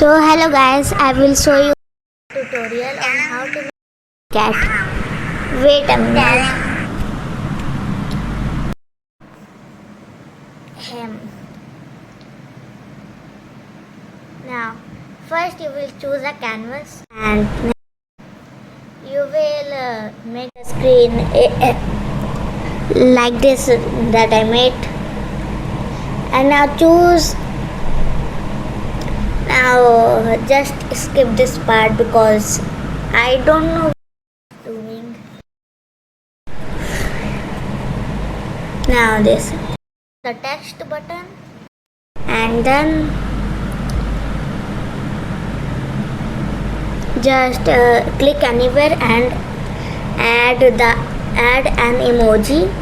So hello guys, I will show you a tutorial on how to make cat. Wait a minute. Now, first you will choose a canvas and you will make a screen like this that I made. And now choose. Now just skip this part because I don't know what I'm doing. Now this the text button and then just click anywhere and add an emoji.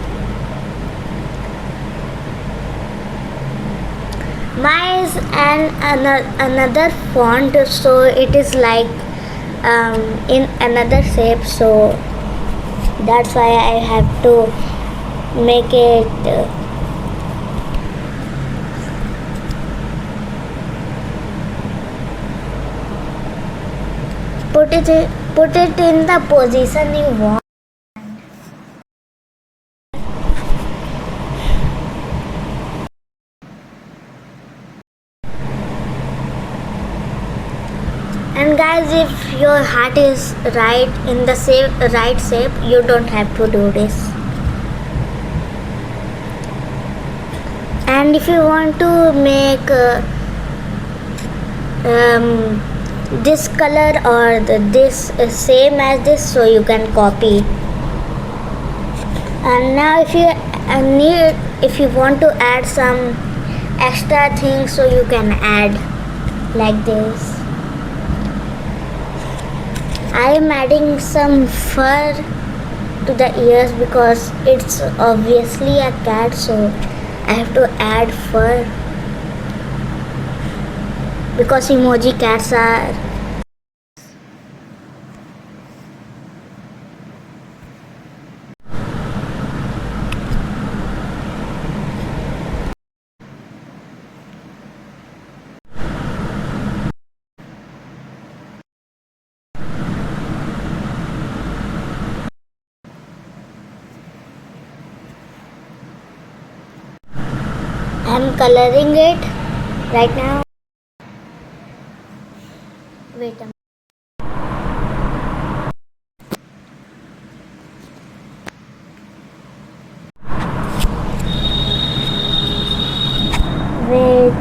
Mine is another font, so it is like in another shape, so that's why I have to make it put it in the position you want. And guys, if your heart is right in the right shape, you don't have to do this. And if you want to make this color or this same as this, so you can copy. And now if you want to add some extra things, so you can add like this. I am adding some fur to the ears because it's obviously a cat, so I have to add fur because emoji cats are I'm coloring it right now. Wait a minute. Wait.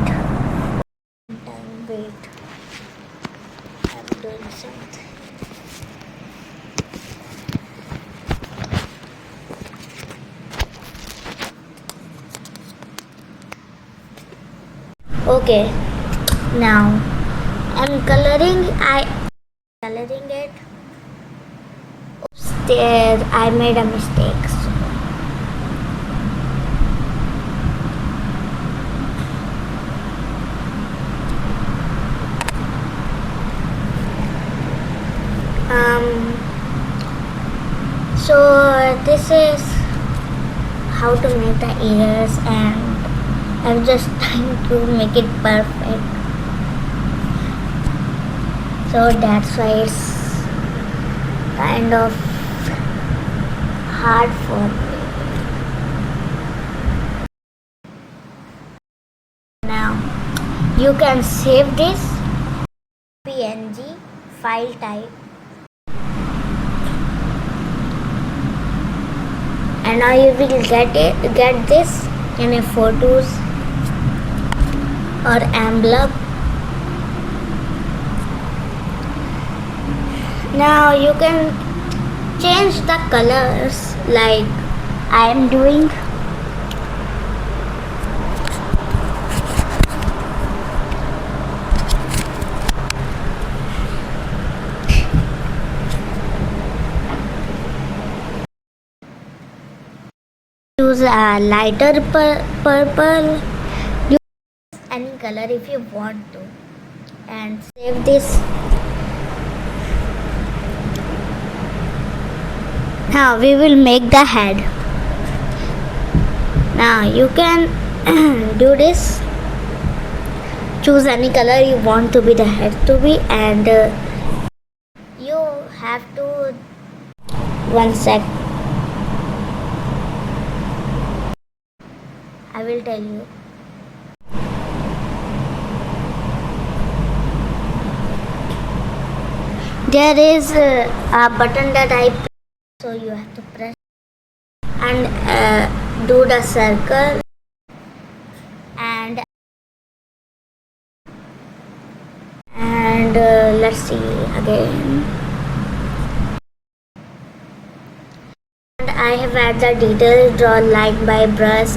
I'm doing something. Okay, now I'm coloring it. Oops, there I made a mistake. So this is how to make the ears, and I'm just trying to make it perfect. So that's why it's kind of hard for me. Now you can save this PNG file type. And now you will get this in a photos or envelope. Now you can change the colors like I am doing. Choose a lighter purple. Use any color if you want to, and save this. Now we will make the head. Now you can do this. choose any color you want to be the head to be, and you have to 1 sec. I will tell you. There is a button that I press, so you have to press and do the circle, and let's see again. And I have added the details, draw line by brush,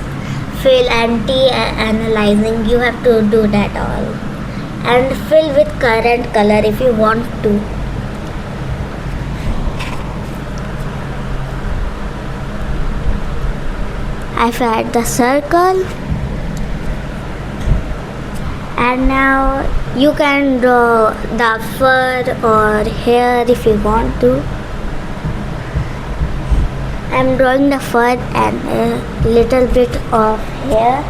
fill analyzing. You have to do that all, and fill with current color if you want to. I've added the circle, and now you can draw the fur or hair if you want to. I'm drawing the fur and a little bit of hair.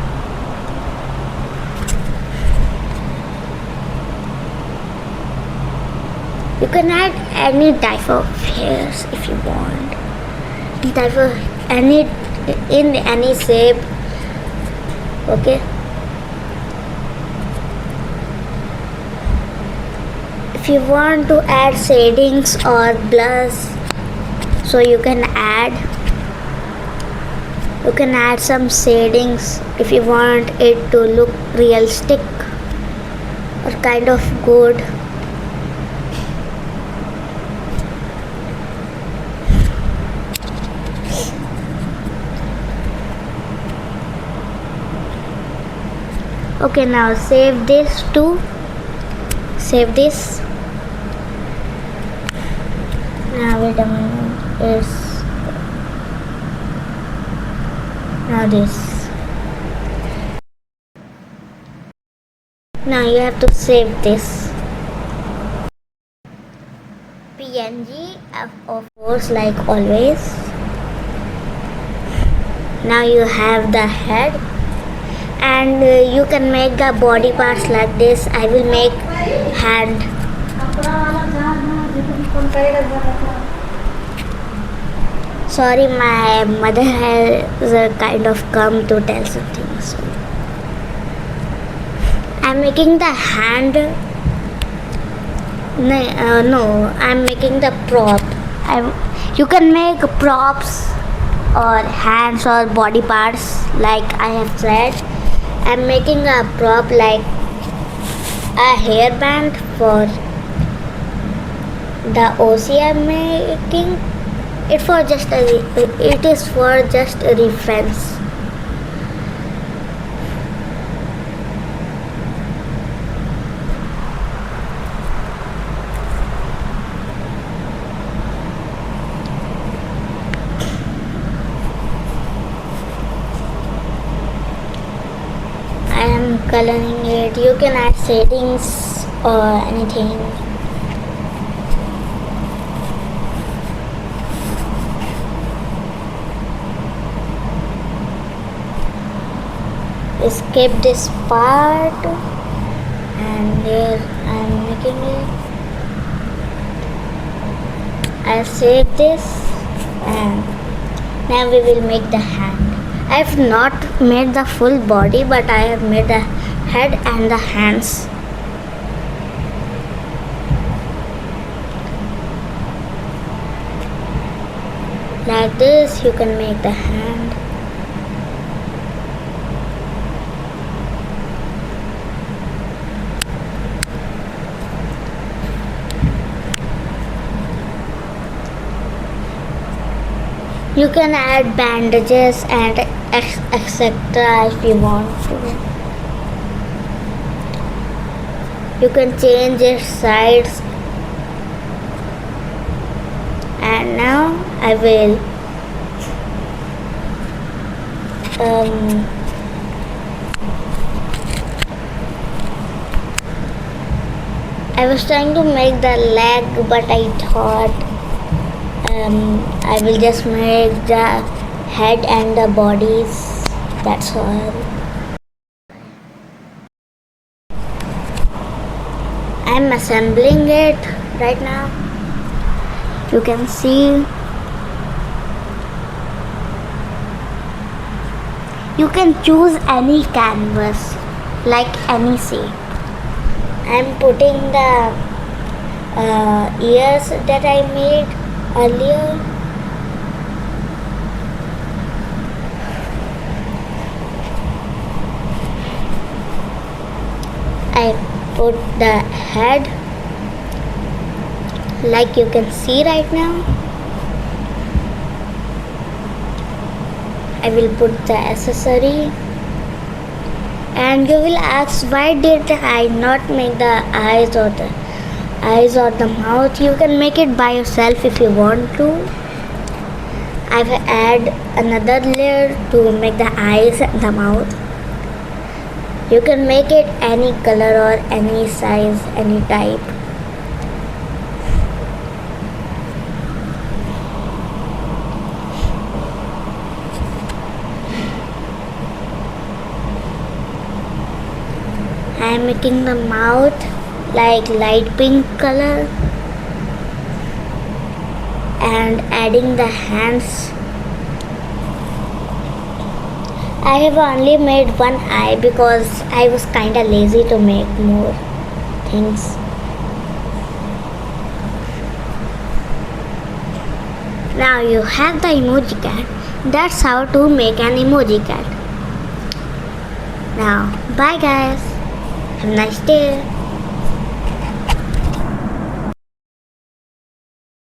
You can add any type of hairs if you want. In any shape. Okay. If you want to add shadings or blush, so you can add some shadings if you want it to look realistic or kind of good. Okay, now save this too. Save this. Now wait a minute. Now this. Now you have to save this. PNG, of course, like always. Now you have the head, and you can make the body parts like this. I will make hand. Sorry, my mother has kind of come to tell something. So I'm making the hand. No, I'm making the prop. You can make props or hands or body parts like I have said. I'm making a prop like a hairband for the OC I'm making. It is for just a reference. I am coloring it. You can add shadings or anything. Skip this part, and here I am making it. I'll save this, and now we will make the hand. I have not made the full body, but I have made the head and the hands. Like this, you can make the hand. You can add bandages and etc. if you want to. You can change its sides. And now I will I was trying to make the leg, but I thought I will just make the head and the bodies. That's all. I'm assembling it right now. You can see. You can choose any canvas, like any shape. I'm putting the ears that I made earlier. I put the head, like you can see right now. I will put the accessory. And you will ask, why did I not make the eyes or the mouth? You can make it by yourself if you want to. I will add another layer to make the eyes and the mouth. You can make it any color or any size, any type. I am making the mouth like light pink color and adding the hands. I have only made one eye because I was kinda lazy to make more things. Now you have the emoji cat. That's how to make an emoji cat. Now, bye guys. Have a nice day.